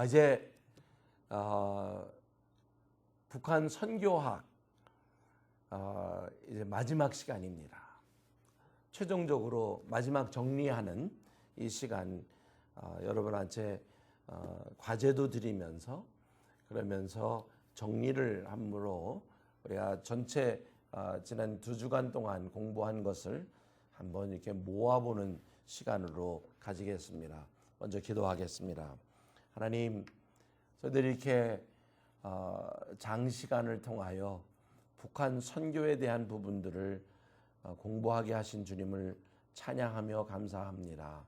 이제 북한 선교학 이제 마지막 시간입니다. 최종적으로 마지막 정리하는 이 시간, 여러분한테 과제도 드리면서 그러면서 정리를 함으로 우리가 전체 지난 2주간 동안 공부한 것을 한번 이렇게 모아보는 시간으로 가지겠습니다. 먼저 기도하겠습니다. 하나님, 저희들이 이렇게 장시간을 통하여 북한 선교에 대한 부분들을 공부하게 하신 주님을 찬양하며 감사합니다.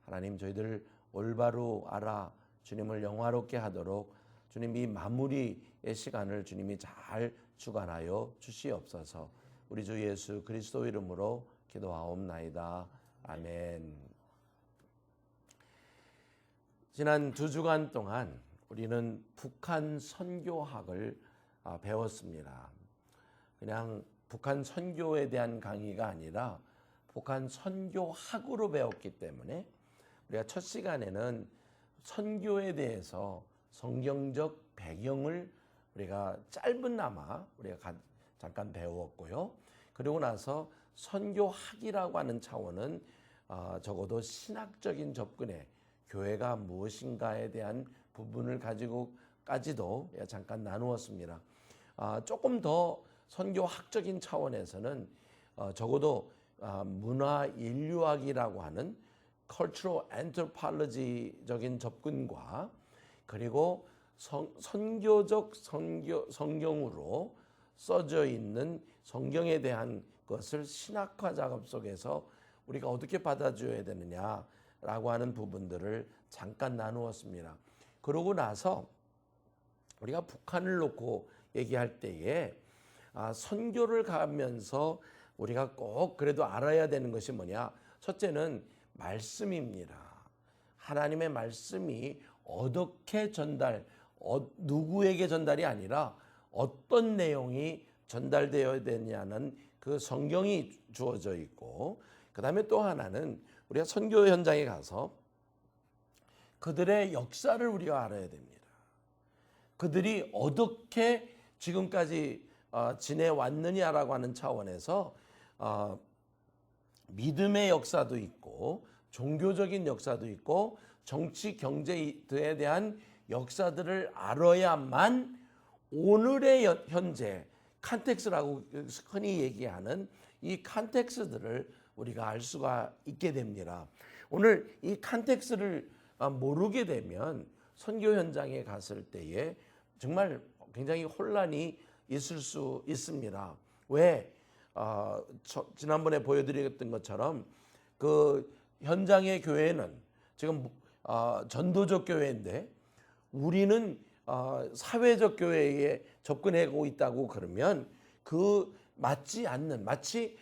하나님, 저희들 올바로 알아 주님을 영화롭게 하도록 주님 이 마무리의 시간을 주님이 잘 주관하여 주시옵소서. 우리 주 예수 그리스도 이름으로 기도하옵나이다. 아멘. 지난 2주간 동안 우리는 북한 선교학을 배웠습니다. 그냥 북한 선교에 대한 강의가 아니라 북한 선교학으로 배웠기 때문에 우리가 첫 시간에는 선교에 대해서 성경적 배경을 우리가 짧은나마 우리가 잠깐 배웠고요. 그리고 나서 선교학이라고 하는 차원은 적어도 신학적인 접근에 교회가 무엇인가에 대한 부분을 가지고까지도 잠깐 나누었습니다. 조금 더 선교학적인 차원에서는 적어도 문화 인류학이라고 하는 cultural anthropology적인 접근과 그리고 선교적 성경으로 써져 있는 성경에 대한 것을 신학화 작업 속에서 우리가 어떻게 받아줘야 되느냐라고 하는 부분들을 잠깐 나누었습니다. 그러고 나서 우리가 북한을 놓고 얘기할 때에 선교를 가면서 우리가 꼭 그래도 알아야 되는 것이 뭐냐? 첫째는 말씀입니다. 하나님의 말씀이 어떻게 누구에게 전달이 아니라 어떤 내용이 전달되어야 되냐는 그 성경이 주어져 있고, 그 다음에 또 하나는 우리가 선교 현장에 가서 그들의 역사를 우리가 알아야 됩니다. 그들이 어떻게 지금까지 지내왔느냐라고 하는 차원에서 믿음의 역사도 있고 종교적인 역사도 있고 정치 경제에 대한 역사들을 알아야만 오늘의 현재 컨텍스트라고 흔히 얘기하는 이 컨텍스트들을 우리가 알 수가 있게 됩니다. 오늘 이 컨텍스트를 모르게 되면 선교 현장에 갔을 때에 정말 굉장히 혼란이 있을 수 있습니다. 왜? 지난번에 보여드렸던 것처럼 그 현장의 교회는 지금 전도적 교회인데 우리는 사회적 교회에 접근하고 있다고 그러면 그 맞지 않는, 마치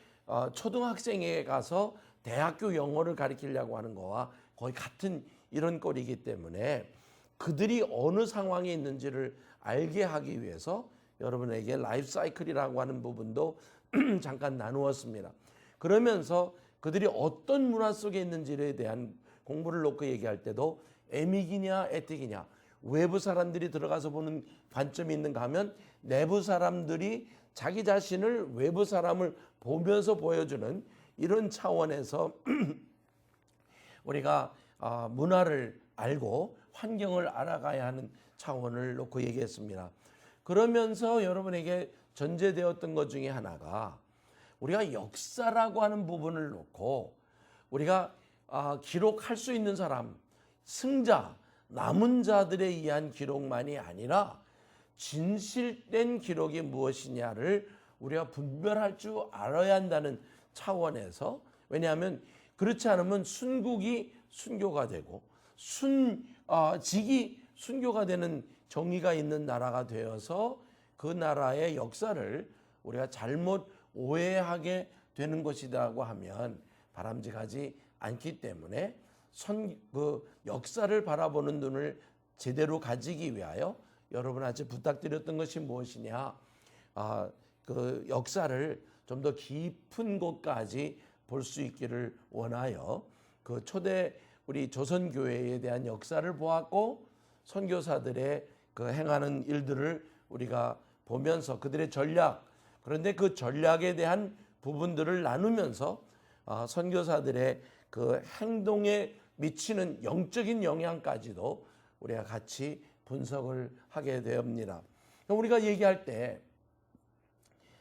초등학생에 가서 대학교 영어를 가르치려고 하는 거와 거의 같은 이런 꼴이기 때문에 그들이 어느 상황에 있는지를 알게 하기 위해서 여러분에게 라이프 사이클이라고 하는 부분도 잠깐 나누었습니다. 그러면서 그들이 어떤 문화 속에 있는지에 대한 공부를 놓고 얘기할 때도 에믹이냐 에틱이냐, 외부 사람들이 들어가서 보는 관점이 있는가 하면 내부 사람들이 자기 자신을 외부 사람을 보면서 보여주는 이런 차원에서 우리가 문화를 알고 환경을 알아가야 하는 차원을 놓고 얘기했습니다. 그러면서 여러분에게 전제되었던 것 중에 하나가 우리가 역사라고 하는 부분을 놓고 우리가 기록할 수 있는 사람, 승자, 남은 자들에 의한 기록만이 아니라 진실된 기록이 무엇이냐를 우리가 분별할 줄 알아야 한다는 차원에서, 왜냐하면 그렇지 않으면 순국이 순교가 되고 직이 순교가 되는 정의가 있는 나라가 되어서 그 나라의 역사를 우리가 잘못 오해하게 되는 것이라고 하면 바람직하지 않기 때문에 그 역사를 바라보는 눈을 제대로 가지기 위하여 여러분한테 부탁드렸던 것이 무엇이냐, 그 역사를 좀 더 깊은 곳까지 볼 수 있기를 원하여 그 초대 우리 조선교회에 대한 역사를 보았고 선교사들의 그 행하는 일들을 우리가 보면서 그들의 전략, 그런데 그 전략에 대한 부분들을 나누면서 선교사들의 그 행동에 미치는 영적인 영향까지도 우리가 같이 분석을 하게 되옵니다. 우리가 얘기할 때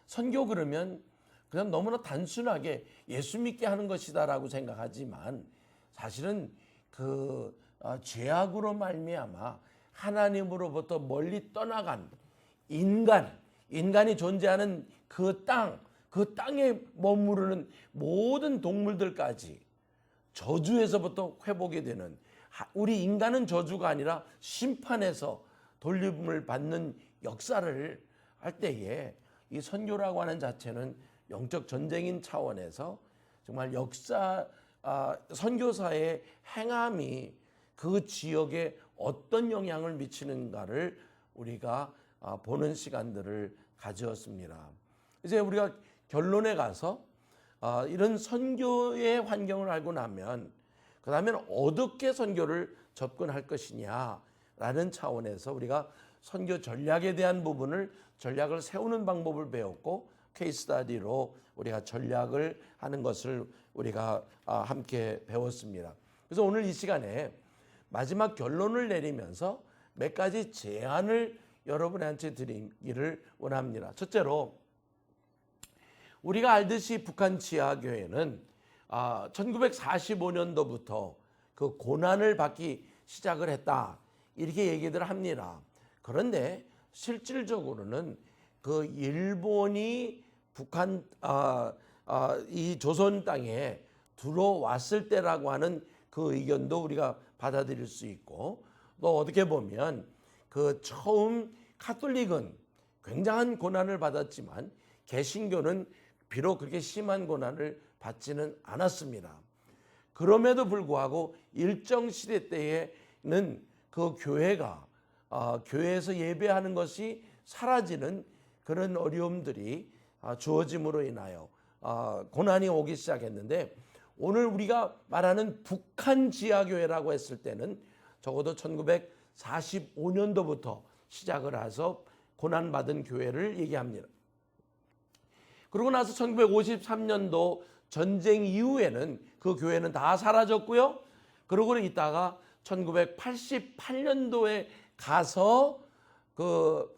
선교 그러면 그냥 너무나 단순하게 예수 믿게 하는 것이다라고 생각하지만 사실은 그 죄악으로 말미암아 하나님으로부터 멀리 떠나간 인간이 존재하는 그 땅에 머무르는 모든 동물들까지 저주에서부터 회복이 되는, 우리 인간은 저주가 아니라 심판에서 돌림을 받는 역사를 할 때에 이 선교라고 하는 자체는 영적 전쟁인 차원에서 정말 선교사의 행함이 그 지역에 어떤 영향을 미치는가를 우리가 보는 시간들을 가지었습니다. 이제 우리가 결론에 가서 이런 선교의 환경을 알고 나면 그 다음에는 어떻게 선교를 접근할 것이냐라는 차원에서 우리가 선교 전략에 대한 전략을 세우는 방법을 배웠고, 케이스 스터디로 우리가 전략을 하는 것을 우리가 함께 배웠습니다. 그래서 오늘 이 시간에 마지막 결론을 내리면서 몇 가지 제안을 여러분한테 드리기를 원합니다. 첫째로, 우리가 알듯이 북한 지하교회는 1945년도부터 그 고난을 받기 시작을 했다, 이렇게 얘기들 합니다. 그런데 실질적으로는 그 일본이 북한 이 조선 땅에 들어왔을 때라고 하는 그 의견도 우리가 받아들일 수 있고, 또 어떻게 보면 그 처음 카톨릭은 굉장한 고난을 받았지만 개신교는 비록 그렇게 심한 고난을 받지는 않았습니다. 그럼에도 불구하고 일정 시대 때에는 그 교회가 교회에서 예배하는 것이 사라지는 그런 어려움들이 주어짐으로 인하여 고난이 오기 시작했는데, 오늘 우리가 말하는 북한 지하교회라고 했을 때는 적어도 1945년도부터 시작을 해서 고난받은 교회를 얘기합니다. 그러고 나서 1953년도 전쟁 이후에는 그 교회는 다 사라졌고요. 그러고 있다가 1988년도에 가서 그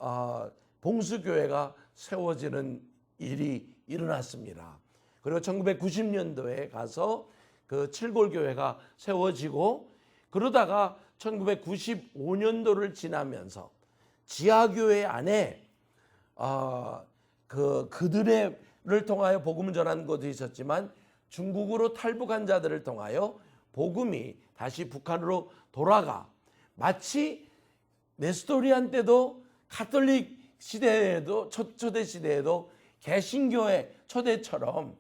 봉수교회가 세워지는 일이 일어났습니다. 그리고 1990년도에 가서 그 칠골교회가 세워지고, 그러다가 1995년도를 지나면서 지하교회 안에 그들을 통하여 복음을 전하는 것도 있었지만 중국으로 탈북한 자들을 통하여 복음이 다시 북한으로 돌아가, 마치 네스토리안 때도 가톨릭 시대에도 초대 시대에도 개신교의 초대처럼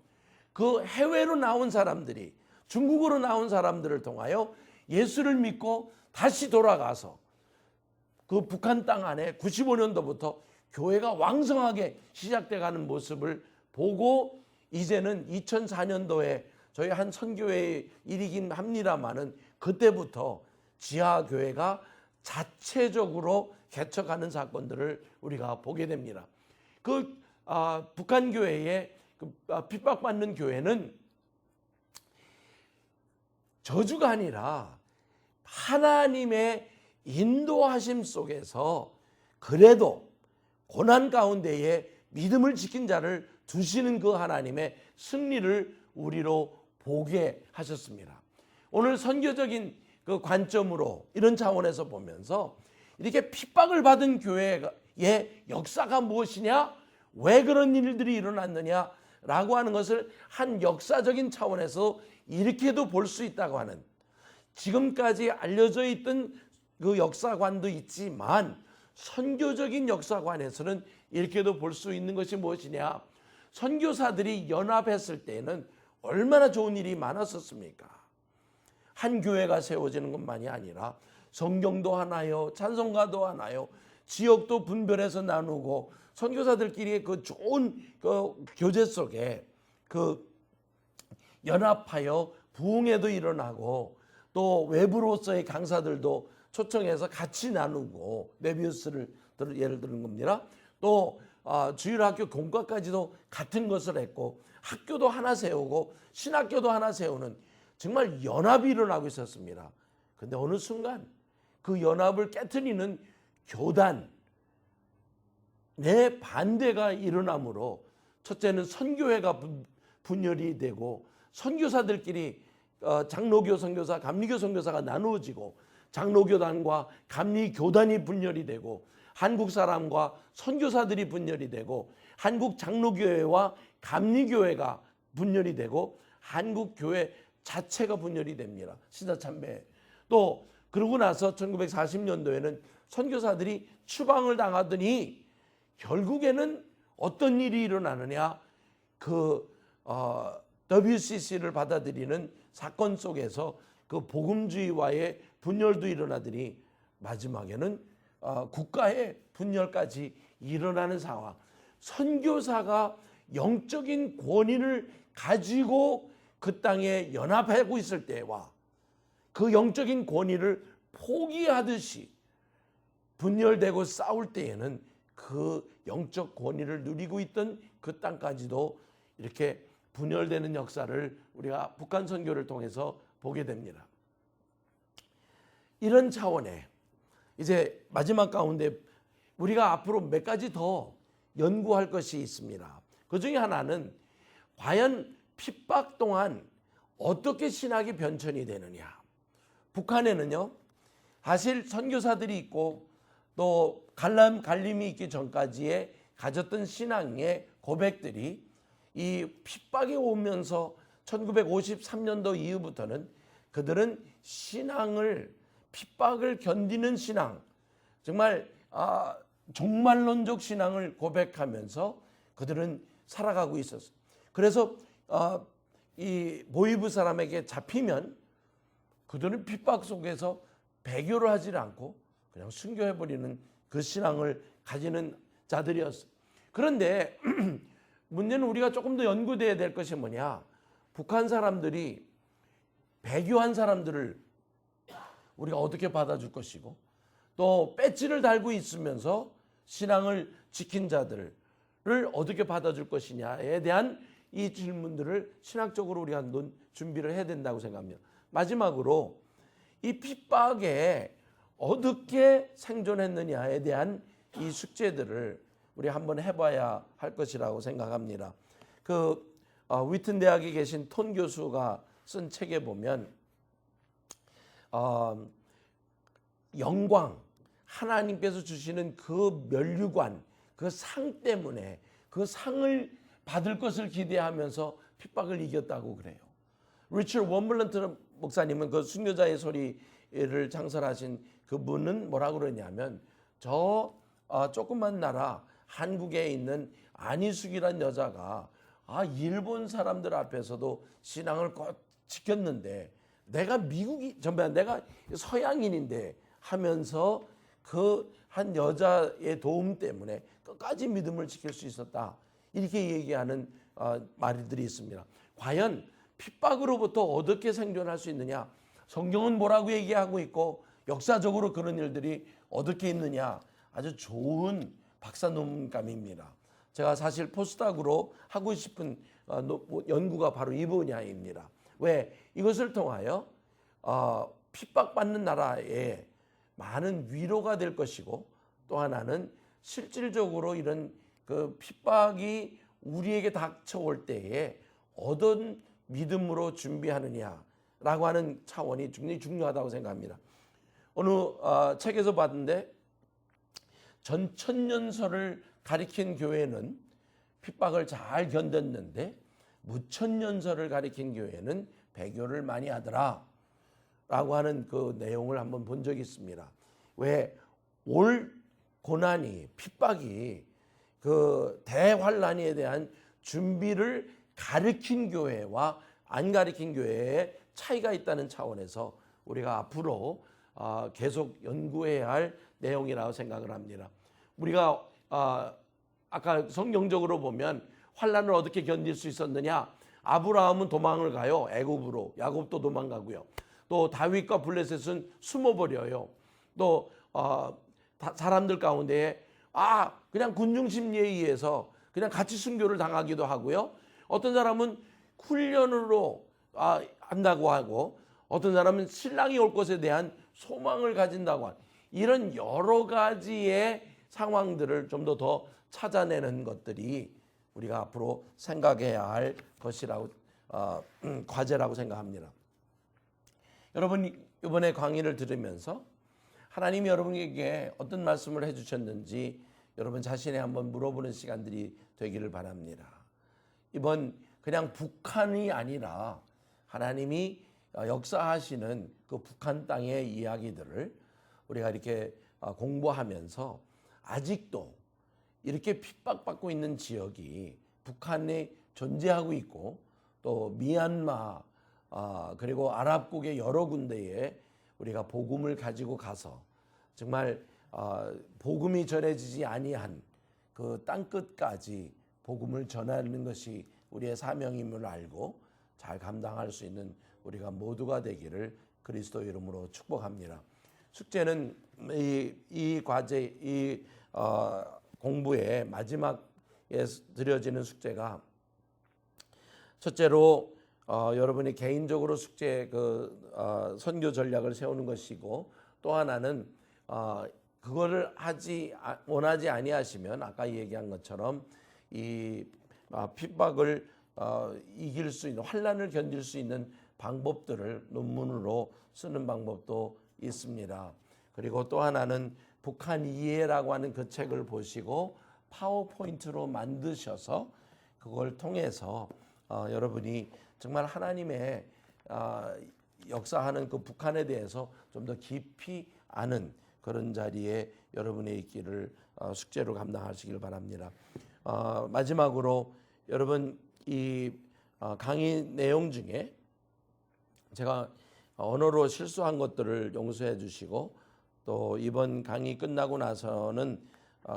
그 해외로 나온 사람들이, 중국으로 나온 사람들을 통하여 예수를 믿고 다시 돌아가서 그 북한 땅 안에 95년도부터 교회가 왕성하게 시작돼가는 모습을 보고, 이제는 2004년도에 저희 한 선교회의 일이긴 합니다만은 그때부터 지하교회가 자체적으로 개척하는 사건들을 우리가 보게 됩니다. 그 북한 교회에 핍박받는 교회는 저주가 아니라 하나님의 인도하심 속에서 그래도 고난 가운데에 믿음을 지킨 자를 두시는 그 하나님의 승리를 우리로 보게 하셨습니다. 오늘 선교적인 그 관점으로 이런 차원에서 보면서 이렇게 핍박을 받은 교회의 역사가 무엇이냐, 왜 그런 일들이 일어났느냐라고 하는 것을 한 역사적인 차원에서 이렇게도 볼 수 있다고 하는, 지금까지 알려져 있던 그 역사관도 있지만 선교적인 역사관에서는 이렇게도 볼 수 있는 것이 무엇이냐, 선교사들이 연합했을 때는 얼마나 좋은 일이 많았었습니까? 한 교회가 세워지는 것만이 아니라 성경도 하나요, 찬송가도 하나요, 지역도 분별해서 나누고 선교사들끼리의 그 좋은 그 교제 속에 그 연합하여 부흥회도 일어나고, 또 외부로서의 강사들도 초청해서 같이 나누고 네비우스를 예를 드는 겁니다. 또 주일학교 공과까지도 같은 것을 했고 학교도 하나 세우고 신학교도 하나 세우는 정말 연합이 일어나고 있었습니다. 그런데 어느 순간 그 연합을 깨트리는 교단 내 반대가 일어나므로 첫째는 선교회가 분열이 되고 선교사들끼리 장로교 선교사, 감리교 선교사가 나누어지고 장로교단과 감리교단이 분열이 되고 한국 사람과 선교사들이 분열이 되고 한국 장로교회와 감리교회가 분열이 되고 한국 교회 자체가 분열이 됩니다. 신사참배. 또 그러고 나서 1940년도에는 선교사들이 추방을 당하더니 결국에는 어떤 일이 일어나느냐, WCC를 받아들이는 사건 속에서 그 복음주의와의 분열도 일어나더니 마지막에는 국가의 분열까지 일어나는 상황. 선교사가 영적인 권위를 가지고 그 땅에 연합하고 있을 때와 그 영적인 권위를 포기하듯이 분열되고 싸울 때에는 그 영적 권위를 누리고 있던 그 땅까지도 이렇게 분열되는 역사를 우리가 북한 선교를 통해서 보게 됩니다. 이런 차원에 이제 마지막 가운데 우리가 앞으로 몇 가지 더 연구할 것이 있습니다. 그 중에 하나는 과연 핍박 동안 어떻게 신학이 변천이 되느냐. 북한에는요, 사실 선교사들이 있고 또 갈림이 있기 전까지의 가졌던 신앙의 고백들이 이 핍박이 오면서 1953년도 이후부터는 그들은 신앙을 핍박을 견디는 신앙, 정말 종말론적 신앙을 고백하면서 그들은 살아가고 있었어요. 그래서 이 모의부 사람에게 잡히면 그들은 핍박 속에서 배교를 하지 않고 그냥 순교해버리는 그 신앙을 가지는 자들이었어요. 그런데 문제는 우리가 조금 더 연구돼야 될 것이 뭐냐. 북한 사람들이 배교한 사람들을 우리가 어떻게 받아줄 것이고 또 배지를 달고 있으면서 신앙을 지킨 자들을 어떻게 받아줄 것이냐에 대한 이 질문들을 신학적으로 우리가 준비를 해야 된다고 생각합니다. 마지막으로 이 핍박에 어떻게 생존했느냐에 대한 이 숙제들을 우리 한번 해봐야 할 것이라고 생각합니다. 위튼 대학에 계신 톤 교수가 쓴 책에 보면 영광, 하나님께서 주시는 그 면류관, 그 상 때문에 그 상을 받을 것을 기대하면서 핍박을 이겼다고 그래요. 리처드 원블런트 목사님은 그 순교자의 소리를 창설하신 그분은 뭐라고 그러냐면 조그만 나라 한국에 있는 안희숙이란 여자가 일본 사람들 앞에서도 신앙을 꼭 지켰는데 내가 내가 서양인인데 하면서 그 한 여자의 도움 때문에 끝까지 믿음을 지킬 수 있었다. 이렇게 얘기하는 말들이 있습니다. 과연 핍박으로부터 어떻게 생존할 수 있느냐? 성경은 뭐라고 얘기하고 있고 역사적으로 그런 일들이 어떻게 있느냐? 아주 좋은 박사 논문감입니다. 제가 사실 포스닥으로 하고 싶은 연구가 바로 이 분야입니다. 왜? 이것을 통하여 핍박받는 나라에 많은 위로가 될 것이고 또 하나는 실질적으로 이런 그 핍박이 우리에게 닥쳐올 때에 어떤 믿음으로 준비하느냐라고 하는 차원이 굉장히 중요하다고 생각합니다. 어느 책에서 봤는데 전천년설을 가리킨 교회는 핍박을 잘 견뎠는데 무천년설을 가리킨 교회는 배교를 많이 하더라 라고 하는 그 내용을 한번 본 적이 있습니다. 왜 올 고난이 핍박이 그 대환란에 대한 준비를 가르친 교회와 안 가르친 교회의 차이가 있다는 차원에서 우리가 앞으로 계속 연구해야 할 내용이라고 생각을 합니다. 우리가 아까 성경적으로 보면 환란을 어떻게 견딜 수 있었느냐? 아브라함은 도망을 가요. 애굽으로. 야곱도 도망가고요. 또 다윗과 블레셋은 숨어버려요. 또 사람들 가운데 그냥 군중 심리에 의해서 그냥 같이 순교를 당하기도 하고요. 어떤 사람은 훈련으로 한다고 하고, 어떤 사람은 신랑이 올 것에 대한 소망을 가진다고 하는, 이런 여러 가지의 상황들을 좀 더 찾아내는 것들이 우리가 앞으로 생각해야 할 것이라고 과제라고 생각합니다. 여러분, 이번에 강의를 들으면서 하나님이 여러분에게 어떤 말씀을 해주셨는지 여러분 자신이 한번 물어보는 시간들이 되기를 바랍니다. 이번 그냥 북한이 아니라 하나님이 역사하시는 그 북한 땅의 이야기들을 우리가 이렇게 공부하면서 아직도 이렇게 핍박받고 있는 지역이 북한에 존재하고 있고, 또 미얀마 그리고 아랍국의 여러 군데에 우리가 복음을 가지고 가서 정말 복음이 전해지지 아니한 그 땅끝까지 복음을 전하는 것이 우리의 사명임을 알고 잘 감당할 수 있는 우리가 모두가 되기를 그리스도 이름으로 축복합니다. 숙제는 이 과제, 이 공부의 마지막에 드려지는 숙제가, 첫째로 여러분이 개인적으로 숙제 선교 전략을 세우는 것이고, 또 하나는 그거를 원하지 아니하시면 아까 얘기한 것처럼 이 핍박을 이길 수 있는, 환난을 견딜 수 있는 방법들을 논문으로 쓰는 방법도 있습니다. 그리고 또 하나는 북한 이해라고 하는 그 책을 보시고 파워포인트로 만드셔서 그걸 통해서 여러분이 정말 하나님의 역사하는 그 북한에 대해서 좀 더 깊이 아는 그런 자리에 여러분의 있기를 숙제로 감당하시길 바랍니다. 마지막으로 여러분, 이 강의 내용 중에 제가 언어로 실수한 것들을 용서해 주시고, 또 이번 강의 끝나고 나서는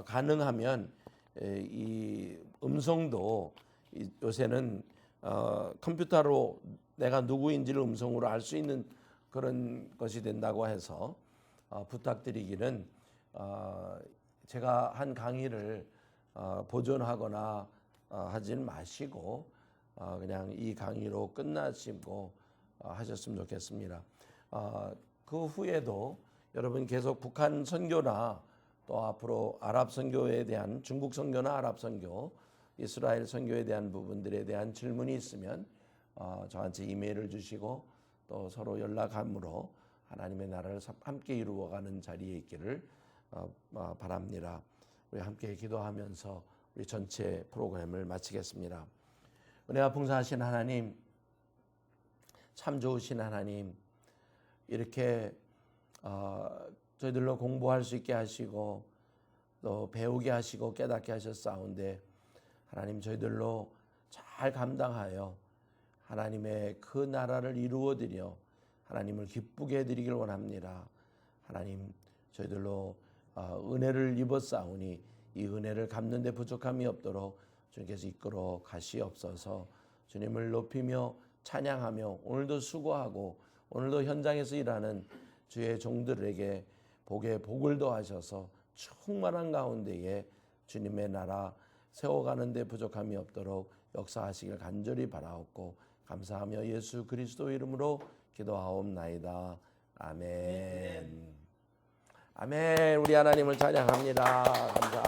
가능하면 이 음성도 요새는 컴퓨터로 내가 누구인지를 음성으로 알 수 있는 그런 것이 된다고 해서 부탁드리기는, 제가 한 강의를 보존하거나 하진 마시고 그냥 이 강의로 끝나시고 하셨으면 좋겠습니다. 그 후에도 여러분 계속 북한 선교나 또 앞으로 아랍 선교에 대한, 중국 선교나 아랍 선교, 이스라엘 선교에 대한 부분들에 대한 질문이 있으면 저한테 이메일을 주시고 또 서로 연락함으로 하나님의 나라를 함께 이루어가는 자리에 있기를 바랍니다. 우리 함께 기도하면서 우리 전체 프로그램을 마치겠습니다. 은혜와 풍성하신 하나님, 참 좋으신 하나님, 이렇게 저희들로 공부할 수 있게 하시고 또 배우게 하시고 깨닫게 하셨사온데, 하나님 저희들로 잘 감당하여 하나님의 그 나라를 이루어드려 하나님을 기쁘게 해드리길 원합니다. 하나님 저희들로 은혜를 입었사오니 이 은혜를 갚는 데 부족함이 없도록 주님께서 이끌어 가시옵소서. 주님을 높이며 찬양하며 오늘도 수고하고 오늘도 현장에서 일하는 주의 종들에게 복에 복을 더하셔서 충만한 가운데에 주님의 나라 세워가는 데 부족함이 없도록 역사하시길 간절히 바라옵고 감사하며 예수 그리스도 이름으로 기도하옵나이다. 아멘. 아멘. 우리 하나님을 찬양합니다. 감사합니다.